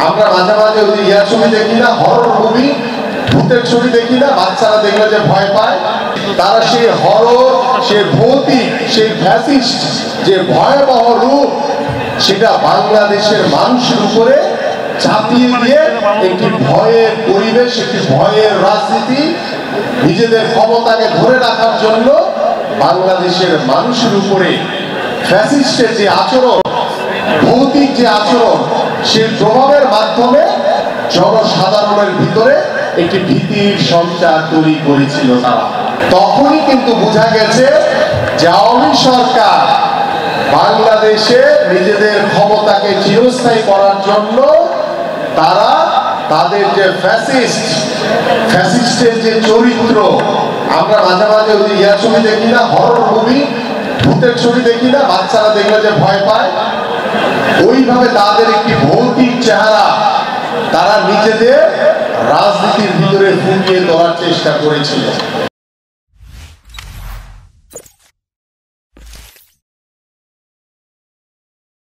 আমরা মাঝে মাঝে ওই ইয়ার ছবি দেখি না, হরর মুভি, ভূতের ছবি দেখি না, বাচ্চারা দেখলে যে ভয় পায়। তারা সেই হরর, সেই ভৌতিক, সেই ফ্যাসিস্ট যে ভয়াবহ রূপ, সেটা বাংলাদেশের মানুষের উপরে চাপিয়ে দিয়ে একটি ভয়ের পরিবেশ, একটি ভয়ের রাজনীতি, নিজেদের ক্ষমতাকে ধরে রাখার জন্য বাংলাদেশের মানুষের উপরে ফ্যাসিস্টের যে আচরণ, ভৌতিক যে আচরণ, সেই প্রভাবের মাধ্যমে জনসাধারণের ভিতরে একটি ভীতির সঞ্চার তৈরি করেছিল তারা। তখনই কিন্তু বোঝা গেছে যে আওয়ামী সরকার বাংলাদেশে নিজেদের ক্ষমতাকে চিরস্থায়ী করার জন্য তারা তাদের যে ফ্যাসিস্টের যে চরিত্র, আমরা মাঝে মাঝে ওই ইয়ার ছবি দেখি না, হরর মুভি, ভূতের ছবি দেখি না, বাচ্চারা দেখলে যে ভয় পায়, ওইভাবে তাদের একটি ভৌতিক চেহারা তারা নিজেদের রাজনীতির ভিতরে ফুটিয়ে দেওয়ার চেষ্টা করেছিল।